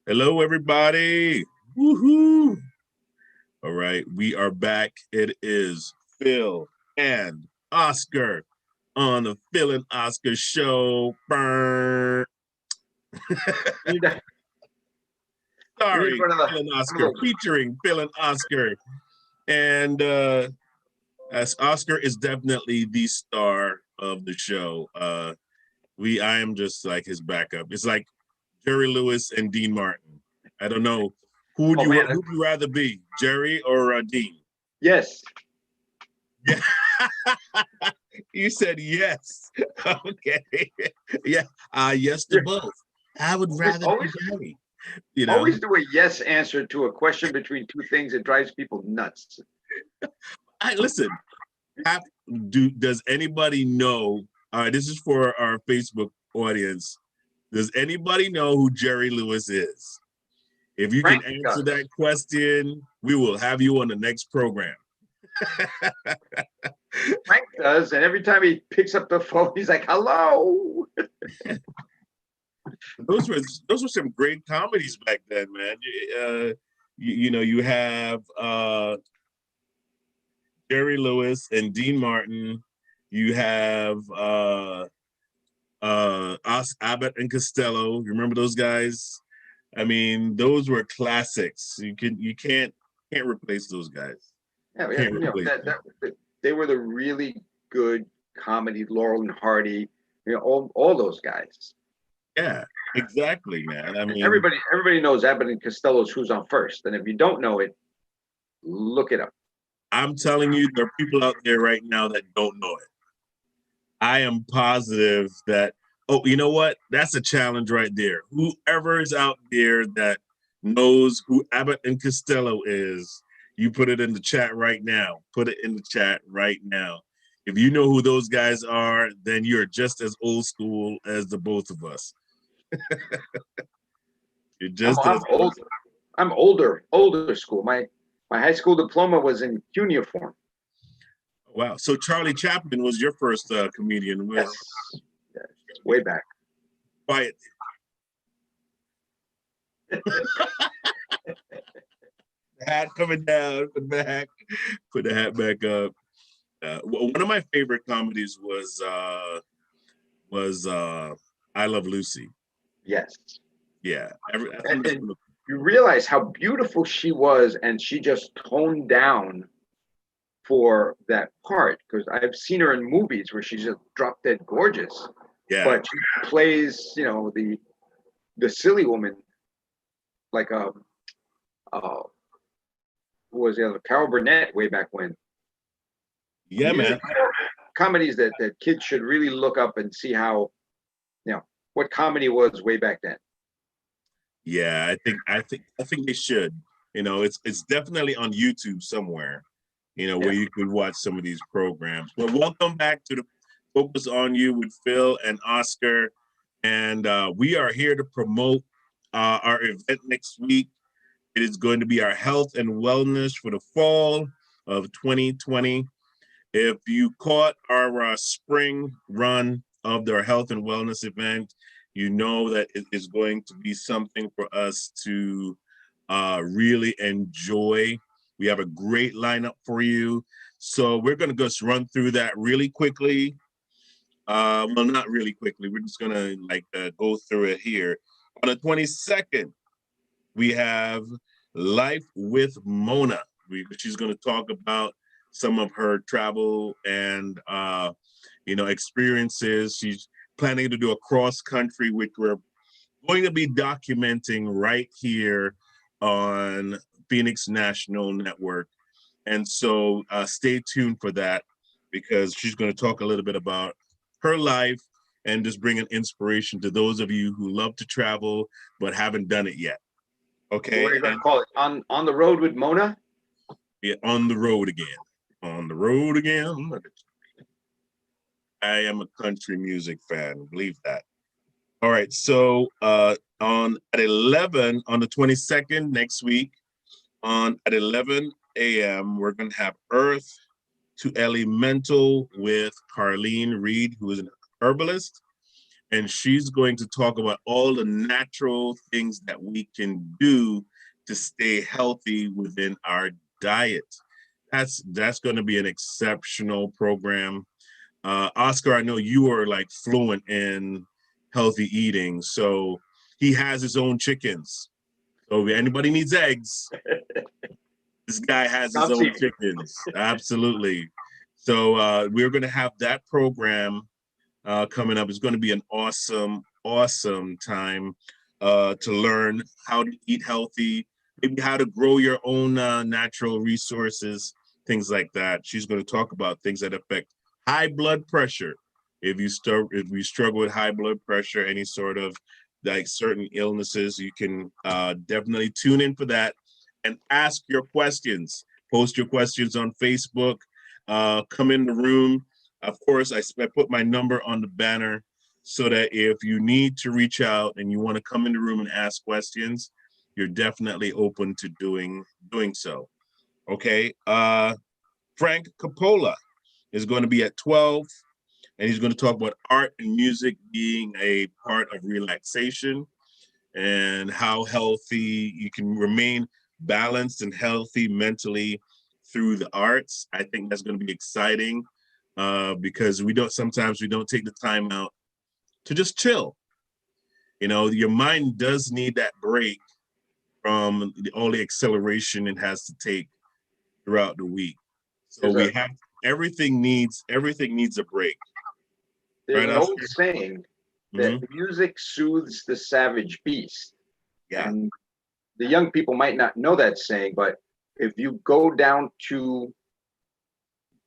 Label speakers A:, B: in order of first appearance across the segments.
A: Hello, everybody. Woohoo. All right, we are back. It is Phil and Oscar on the Phil and Oscar show. Burn.
B: We need to, we need to
A: Starring
B: run another,
A: Phil and Oscar,
B: another
A: featuring Phil and Oscar. And as Oscar is definitely the star of the show. I am just like his backup. It's like Jerry Lewis and Dean Martin. I don't know
B: oh man,
A: who'd you rather be, Jerry or Dean?
B: yes.
A: Yeah, you said yes. Okay, yeah, yes to
B: You're
A: both. I would
B: always,
A: rather be
B: always,
A: Jerry. You know,
B: always do a yes answer to a question between two things. It drives people nuts.
A: I listen. Have, does anybody know? This is for our Facebook audience. Does anybody know who Jerry Lewis is? If you can
B: Frank
A: answer
B: does.
A: that question, we will have you on the next program.
B: Frank does, and every time he picks up the phone, he's like, "Hello."
A: Those were some great comedies back then, man. You have Jerry Lewis and Dean Martin. You have Abbott and Costello. You remember those guys? I mean, those were classics. You can't replace those guys.
B: Yeah, yeah.
A: Can't replace them.
B: They were the really good comedy. Laurel and Hardy, all those guys.
A: Yeah, exactly, man. I mean,
B: Everybody knows Abbott and Costello's Who's on First, and if you don't know it, look it up.
A: I'm telling you, there are people out there right now that don't know it. I am positive that, oh, you know what? That's a challenge right there. Whoever is out there that knows who Abbott and Costello is, you put it in the chat right now. Put it in the chat right now. If you know who those guys are, then you're just as old school as the both of us. You're
B: I'm
A: just
B: I'm
A: as old.
B: old. I'm older school. My high school diploma was in cuneiform.
A: Wow. So Charlie Chaplin was your first comedian with
B: Yes, yes, way back.
A: Quiet. Hat coming down, put the hat back up. One of my favorite comedies was I Love Lucy.
B: Yes,
A: Yeah, I think
B: and,
A: that's
B: and
A: one of,
B: you realize how beautiful she was, and she just toned down for that part because I've seen her in movies where she's just drop dead gorgeous,
A: yeah,
B: but she plays, the silly woman like who was the other Carol Burnett way back when.
A: yeah,
B: These are
A: man.
B: comedies that kids should really look up and see how what comedy was way back then.
A: Yeah, I think they should. It's definitely on YouTube somewhere.
B: Yeah.
A: Where you could watch some of these programs. But welcome back to the Focus on You with Phil and Oscar, and we are here to promote our event next week. It is going to be our health and wellness for the fall of 2020. If you caught our spring run of their health and wellness event, you know that it is going to be something for us to really enjoy. We have a great lineup for you. So we're going to just run through that really quickly. Well, not really quickly. We're just going to go through it here. On the 22nd, we have Life with Mona. She's going to talk about some of her travel and experiences. She's planning to do a cross country, which we're going to be documenting right here on Phoenix National Network. And so stay tuned for that because she's going to talk a little bit about her life and just bring an inspiration to those of you who love to travel but haven't done it yet.
B: What
A: Okay,
B: are you going
A: and
B: to call it? On the road with Mona?
A: be on the road again. On the road again. I am a country music fan. Believe that. All right. So on at 11 on the 22nd next week, on at 11 a.m., we're gonna have Earth to Elemental with Carlene Reed, who is an herbalist. and she's going to talk about all the natural things that we can do to stay healthy within our diet. That's going to be an exceptional program. Oscar, I know you are like fluent in healthy eating, so he has his own chickens. So if anybody needs eggs, this guy has his own chickens. Absolutely. So we're going to have that program coming up. It's going to be an awesome time to learn how to eat healthy, maybe how to grow your own natural resources, things like that. She's going to talk about things that affect high blood pressure. If you struggle with high blood pressure, any sort of like certain illnesses, you can definitely tune in for that and ask your questions. Post your questions on Facebook. Come in the room. Of course, I put my number on the banner so that if you need to reach out and you want to come in the room and ask questions, you're definitely open to doing so. Okay. Frank Coppola is going to be at 12, and he's going to talk about art and music being a part of relaxation and how healthy you can remain balanced and healthy mentally through the arts. I think that's going to be exciting because sometimes we don't take the time out to just chill. You know, your mind does need that break from all the acceleration it has to take throughout the week. So everything needs a break.
B: There's an old saying that music soothes the savage beast.
A: Yeah.
B: And the young people might not know that saying, but if you go down to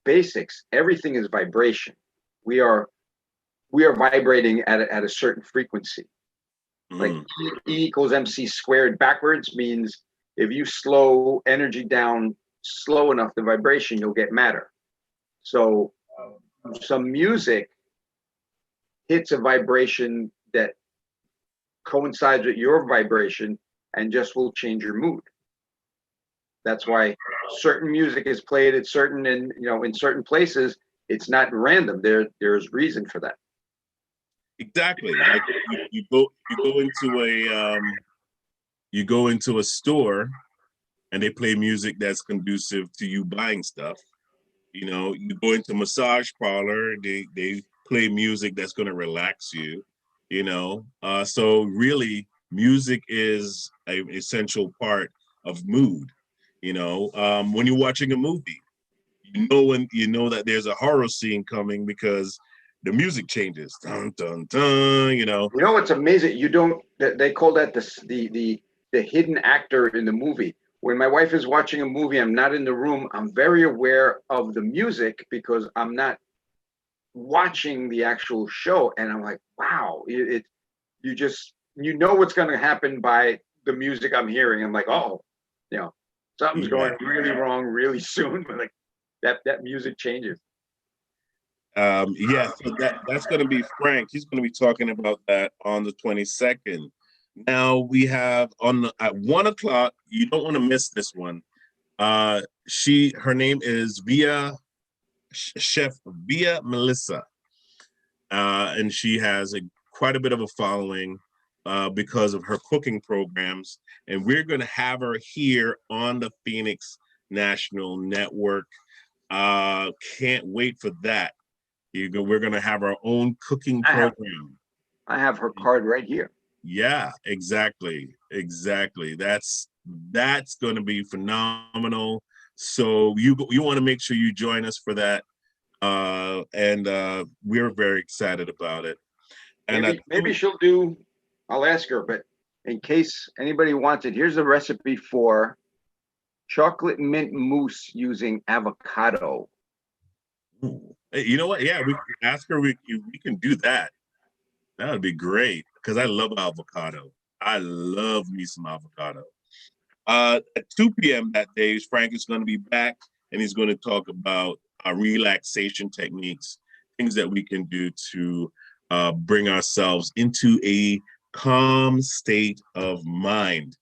B: basics, everything is vibration. We are vibrating at a certain frequency. Like E equals MC squared backwards means if you slow energy down slow enough, the vibration, you'll get matter. So some music hits a vibration that coincides with your vibration and just will change your mood. That's why certain music is played at certain, and in certain places, it's not random. There's reason for that.
A: Exactly. Like you go into a store and they play music that's conducive to you buying stuff. You go into a massage parlor, they play music that's going to relax you. So really, music is an essential part of mood. When you're watching a movie, you know that there's a horror scene coming because the music changes. Dun dun dun.
B: You know what's amazing? They call that the hidden actor in the movie. When my wife is watching a movie, I'm not in the room. I'm very aware of the music because I'm not watching the actual show, and I'm like, wow, you know what's going to happen by the music I'm hearing. I'm like, oh, something's going really wrong really soon. Like that music changes.
A: So that's going to be Frank. He's going to be talking about that on the 22nd. Now we have at 1 o'clock. You don't want to miss this one. Her name is Chef Via Melissa, and she has quite a bit of a following because of her cooking programs. And we're going to have her here on the Phoenix National Network. Can't wait for that. We're going to have our own cooking program.
B: I have her card right here.
A: Yeah, exactly. That's going to be phenomenal. So you want to make sure you join us for that. And we're very excited about it. And
B: maybe she'll I'll ask her, but in case anybody wants it, here's a recipe for chocolate mint mousse using avocado.
A: Ooh. You know what? Yeah, we can ask her. We can do that. That would be great because I love avocado. I love me some avocado. At 2 p.m. that day, Frank is going to be back and he's going to talk about relaxation techniques, things that we can do to bring ourselves into a calm state of mind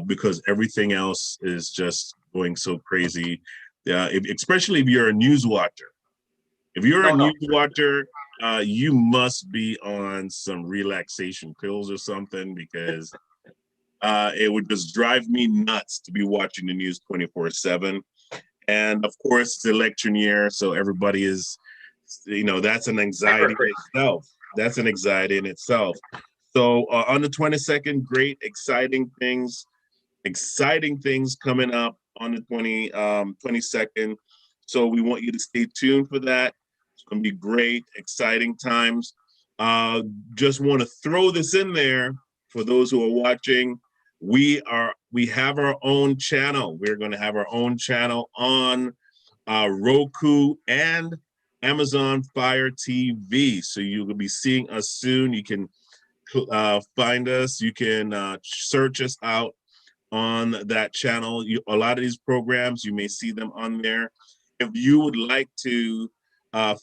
A: because everything else is just going so crazy, especially if you're a news watcher. If you're a news watcher you must be on some relaxation pills or something, because it would just drive me nuts to be watching the news 24/7. And of course, it's election year, so everybody is, that's an anxiety in itself. That's an anxiety in itself. So on the 22nd, great, exciting things coming up on the 22nd. So we want you to stay tuned for that. It's going to be great, exciting times. Just want to throw this in there for those who are watching. We have our own channel. We're going to have our own channel on Roku and Amazon Fire TV. So you will be seeing us soon. You can find us. You can search us out on that channel. A lot of these programs, you may see them on there. If you would like to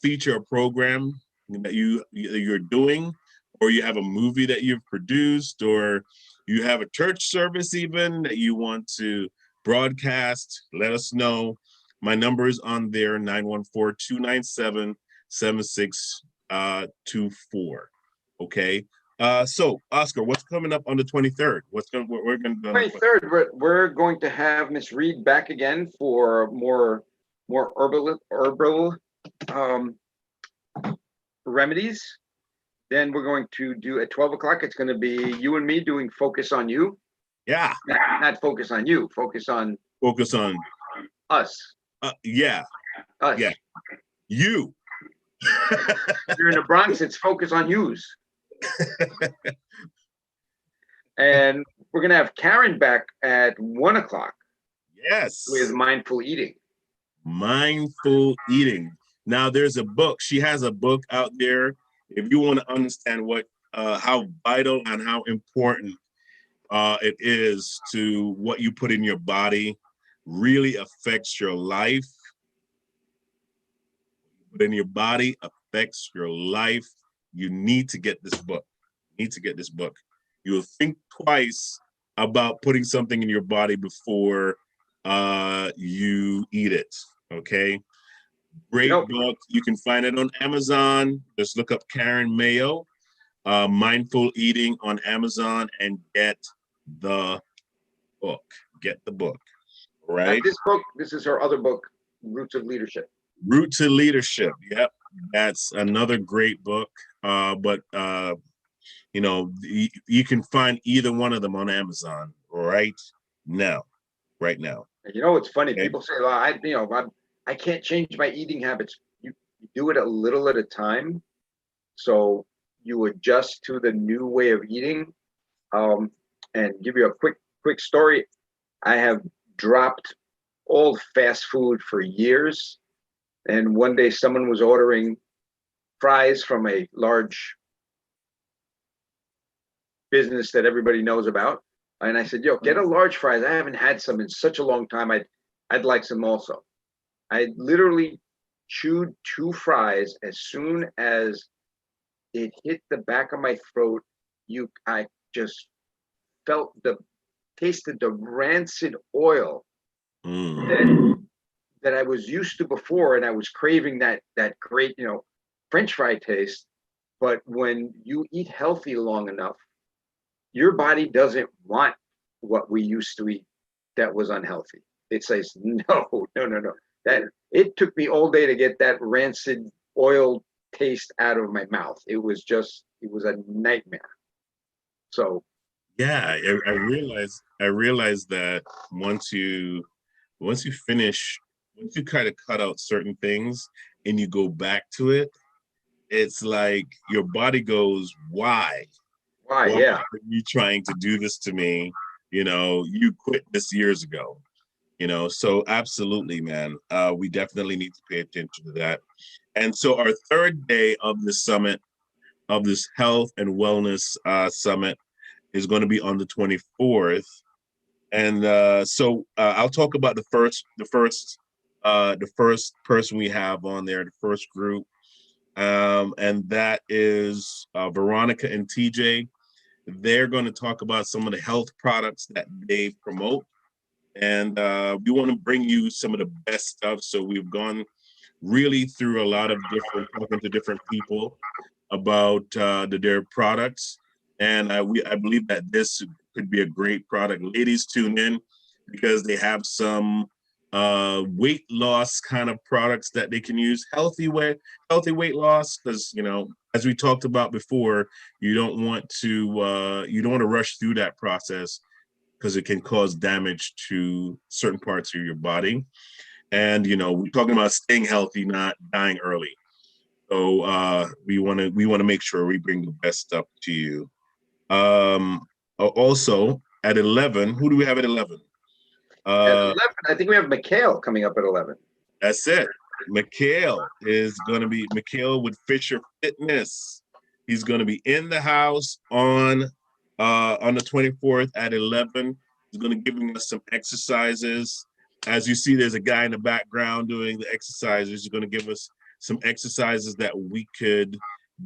A: feature a program that you're doing, or you have a movie that you've produced, or you have a church service even that you want to broadcast, let us know. My number is on there, 914-297-7624. Okay. So Oscar, what's coming up on the 23rd? We're going to
B: 23rd, we're going to have Miss Reed back again for more herbal remedies. Then we're going to do at 12 o'clock. It's going to be you and me doing Focus on You.
A: Yeah.
B: Not Focus on You. Focus on us.
A: Yeah.
B: Us.
A: Yeah. You.
B: If you're in the Bronx, it's Focus on Yous. And we're going to have Karen back at 1 o'clock.
A: Yes.
B: With Mindful Eating.
A: Mindful Eating. Now there's a book. She has a book out there. If you want to understand how vital and how important it is to what you put in your body, really affects your life. What in your body affects your life. You need to get this book. You'll think twice about putting something in your body before you eat it. Okay. Great book. You can find it on Amazon. Just look up Karen Mayo, Mindful Eating on Amazon, and get the book. Right.
B: This book, this is her other book, Roots of Leadership.
A: Roots of Leadership. Yep. That's another great book. But you can find either one of them on Amazon right now.
B: It's funny. Okay. People say, well, I can't change my eating habits. You do it a little at a time. So you adjust to the new way of eating. And give you a quick story. I have dropped all fast food for years. And one day someone was ordering fries from a large business that everybody knows about. And I said, get a large fries. I haven't had some in such a long time. I'd like some also. I literally chewed 2 fries. As soon as it hit the back of my throat, I just tasted the rancid oil that I was used to before, and I was craving that great, French fry taste. But when you eat healthy long enough, your body doesn't want what we used to eat that was unhealthy. It says, no. That it took me all day to get that rancid oil taste out of my mouth. It was a nightmare. So
A: yeah, I realized that once you kind of cut out certain things and you go back to it, it's like your body goes, why
B: yeah,
A: are you trying to do this to me? You quit this years ago. So absolutely, man. We definitely need to pay attention to that. And so our third day of the summit, of this health and wellness summit, is going to be on the 24th. And so I'll talk about the first person we have on there, the first group. And that is Veronica and TJ. They're going to talk about some of the health products that they promote. And we want to bring you some of the best stuff. So we've gone really through a lot of different talking to different people about their products, and I believe that this could be a great product. Ladies, tune in because they have some weight loss kind of products that they can use. Healthy weight loss, because as we talked about before, you don't want to rush through that process because it can cause damage to certain parts of your body. And we're talking about staying healthy, not dying early. So we want to make sure we bring the best stuff to you. Also at 11, who do we have at 11?
B: At 11, I think we have Mikhail coming up at 11.
A: That's it. Mikhail is going to be Mikhail with Fisher Fitness. He's going to be in the house on the 24th at 11. He's going to be giving us some exercises. As you see, there's a guy in the background doing the exercises. He's going to give us some exercises that we could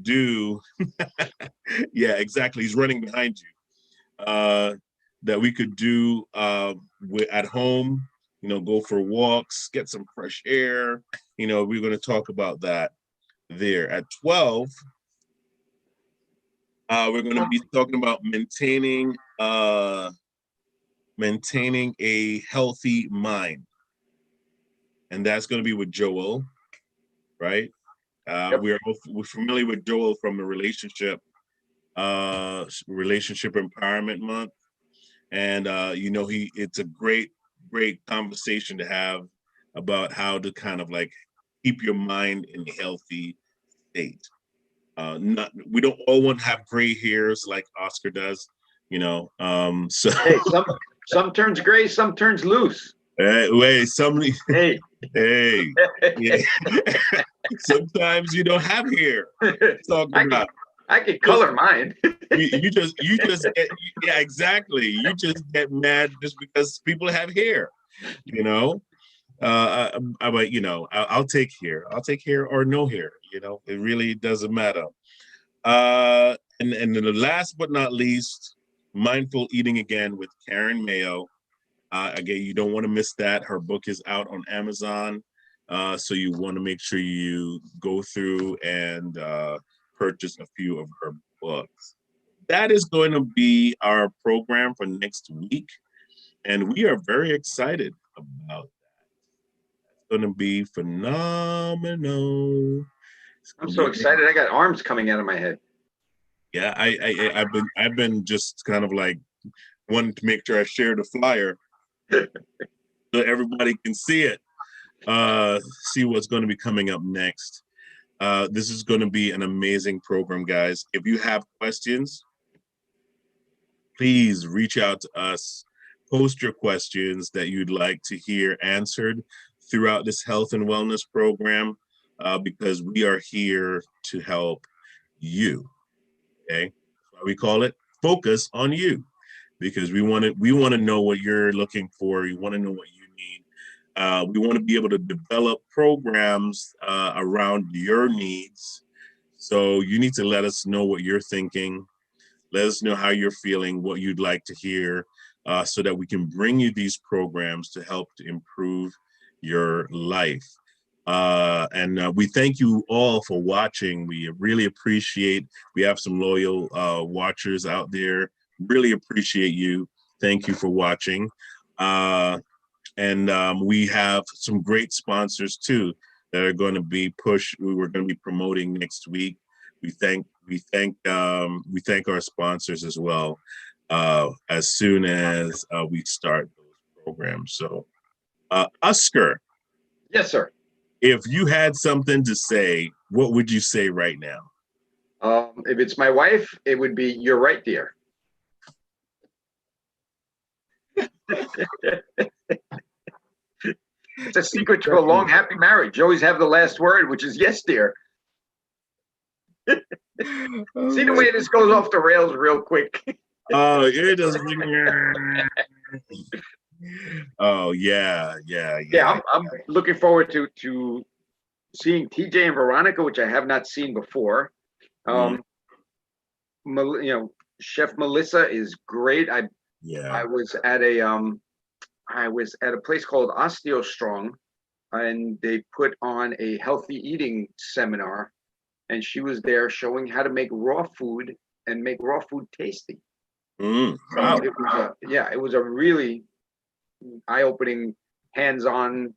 A: do. Yeah, exactly. He's running behind you. That we could do at home, go for walks, get some fresh air. We're going to talk about that there. At 12, we're going to be talking about maintaining a healthy mind. And that's going to be with Joel, right?
B: Yep.
A: We're familiar with Joel from the relationship empowerment month. And it's a great conversation to have about how to kind of like keep your mind in a healthy state. We don't all want to have gray hairs like Oscar does, so
B: Hey, some turns gray, some turns loose.
A: Wait, somebody.
B: Hey.
A: Hey. Yeah. Sometimes you don't have hair.
B: I could color mine.
A: you just get, yeah, exactly. You just get mad just because people have hair, I'll take hair. I'll take hair or no hair. It really doesn't matter. And then the last but not least, mindful eating again with Karen Mayo. Again, you don't want to miss that. Her book is out on Amazon. So you want to make sure you go through and purchase a few of her books. That is going to be our program for next week. And we are very excited about that. It's going to be phenomenal.
B: I'm so excited. I got arms coming out of my head.
A: Yeah, I've been just kind of like wanting to make sure I share the flyer so everybody can see it. See what's going to be coming up next. This is going to be an amazing program, guys. If you have questions, please reach out to us. Post your questions that you'd like to hear answered throughout this health and wellness program, because we are here to help you. Okay, that's why we call it Focus on You, because we want to know what you're looking for. We want to know what you need. We want to be able to develop programs around your needs. So you need to let us know what you're thinking. Let us know how you're feeling, what you'd like to hear, so that we can bring you these programs to help to improve your life. And we thank you all for watching. We really appreciate, we have some loyal watchers out there. Really appreciate you. Thank you for watching. And we have some great sponsors too that are going to be we're going to be promoting next week. We thank our sponsors as well, as soon as we start those programs. So, Oscar.
B: Yes, sir.
A: If you had something to say, what would you say right now?
B: If it's my wife, it would be, "You're right, dear." It's a secret to a long, happy marriage. You always have the last word, which is "yes, dear." See the way this goes off the rails real quick.
A: Oh, it does. Oh yeah.
B: I'm looking forward to seeing TJ and Veronica, which I have not seen before. Chef Melissa is great. I was at a place called Osteo Strong and they put on a healthy eating seminar, and she was there showing how to make raw food and make raw food tasty.
A: Wow.
B: It was it was a really eye-opening, hands-on,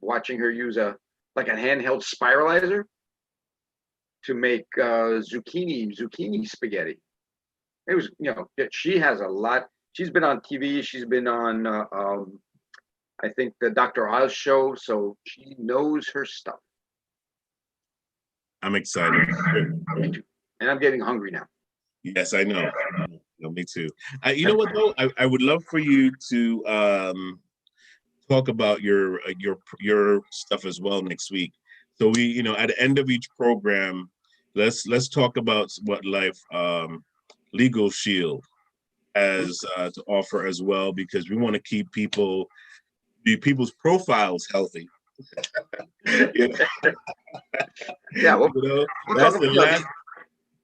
B: watching her use a handheld spiralizer to make zucchini spaghetti. It was, she has a lot. She's been on TV. She's been on, I think, the Dr. Oz show. So she knows her stuff.
A: I'm excited.
B: Me too. And I'm getting hungry now.
A: Yes, I know. No, me too. You know what though? I would love for you to talk about your stuff as well next week. So we, at the end of each program, let's talk about what Life Legal Shield has to offer as well, because we want to keep people's profiles healthy.
B: Yeah, well,
A: that's the last.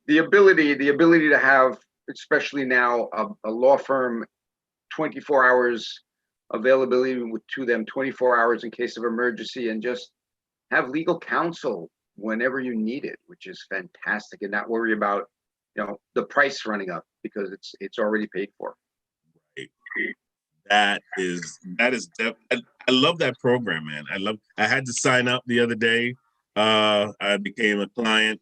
B: The ability to have, especially now, a law firm 24 hours availability to them, 24 hours in case of emergency, and just have legal counsel whenever you need it, which is fantastic, and not worry about the price running up because it's already paid for.
A: That is I love that program, man. I had to sign up the other day. I became a client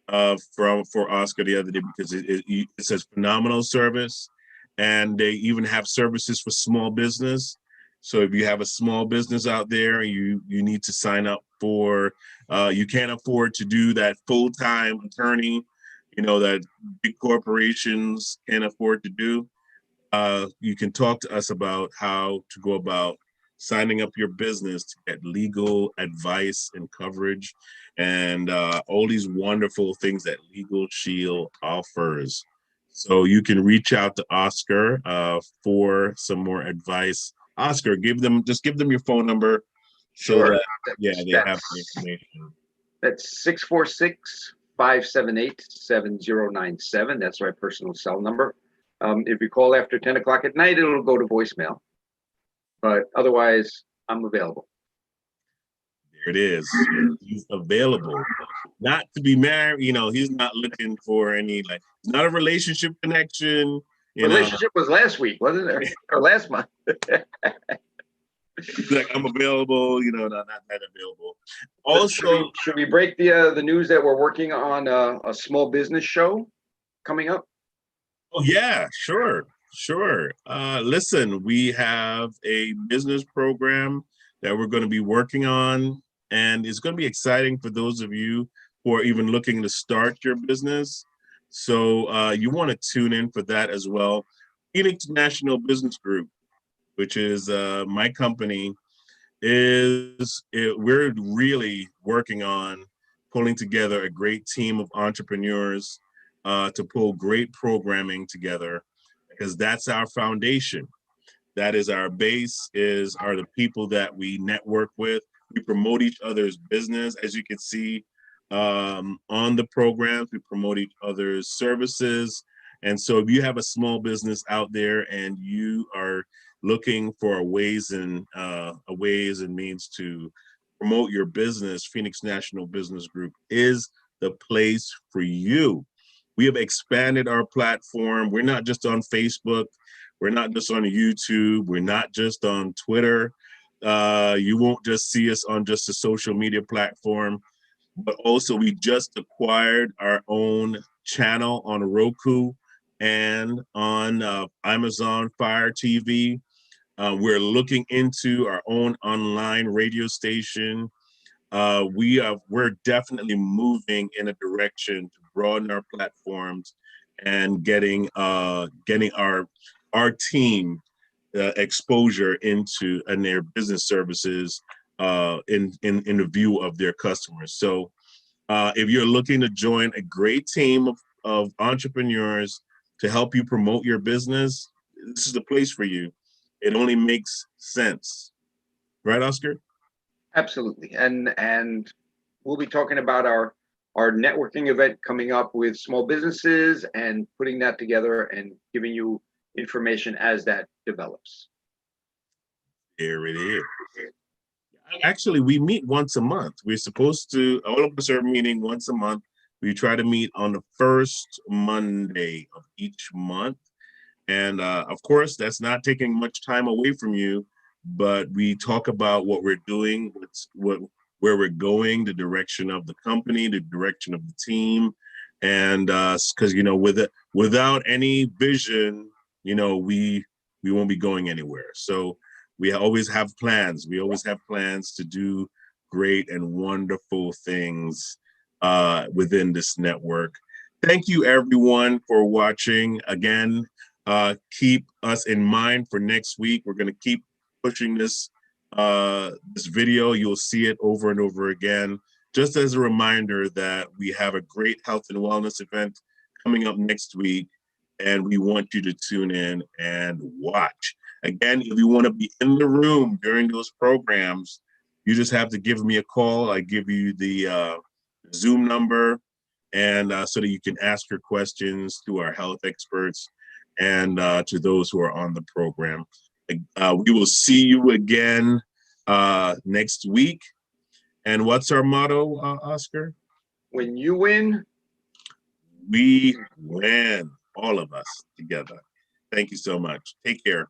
A: for Oscar the other day because it says phenomenal service, and they even have services for small business. So if you have a small business out there and you need to sign up for, you can't afford to do that full-time attorney, that big corporations can't afford to do. You can talk to us about how to go about signing up your business to get legal advice and coverage and all these wonderful things that Legal Shield offers. So you can reach out to Oscar for some more advice. Oscar, give them your phone number.
B: Sure.
A: They have the information.
B: That's 646-578-7097. That's my personal cell number. If you call after 10 o'clock at night, it'll go to voicemail. But otherwise, I'm available.
A: There it is. He's available. Not to be married, he's not looking for any, not a relationship connection.
B: Relationship was last week, wasn't it? Or last month.
A: He's like, I'm available, not that available. Also,
B: should we break the news that we're working on a small business show coming up?
A: Oh yeah, sure. Listen, we have a business program that we're going to be working on, and it's going to be exciting for those of you who are even looking to start your business. So you want to tune in for that as well. Phoenix National Business Group, which is my company, we're really working on pulling together a great team of entrepreneurs to pull great programming together, because that's our foundation. That is our base, are the people that we network with. We promote each other's business. As you can see on the programs, we promote each other's services. And so if you have a small business out there and you are looking for ways and means to promote your business, Phoenix National Business Group is the place for you. We have expanded our platform. We're not just on Facebook. We're not just on YouTube. We're not just on Twitter. You won't just see us on just a social media platform, but also we just acquired our own channel on Roku and on Amazon Fire TV. We're looking into our own online radio station. We're definitely moving in a direction to broaden our platforms and getting our team exposure into and their business services in the view of their customers. So if you're looking to join a great team of entrepreneurs to help you promote your business, this is the place for you. It only makes sense. Right, Oscar?
B: Absolutely. And we'll be talking about our networking event coming up with small businesses and putting that together and giving you information as that develops.
A: There it is. Actually, we meet once a month. We're supposed to, all of us are meeting once a month. We try to meet on the first Monday of each month. And of course, that's not taking much time away from you, but we talk about what we're doing, where we're going, the direction of the company, the direction of the team. And because, without any vision, we won't be going anywhere. So we always have plans. We always have plans to do great and wonderful things within this network. Thank you, everyone, for watching. Again, keep us in mind for next week. We're going to keep pushing this video. You'll see it over and over again. Just as a reminder that we have a great health and wellness event coming up next week, and we want you to tune in and watch. Again, if you want to be in the room during those programs, you just have to give me a call. I give you the Zoom number, and so that you can ask your questions to our health experts and to those who are on the program. We will see you again next week. And what's our motto, Oscar?
B: When you win,
A: we win, all of us together. Thank you so much. Take care.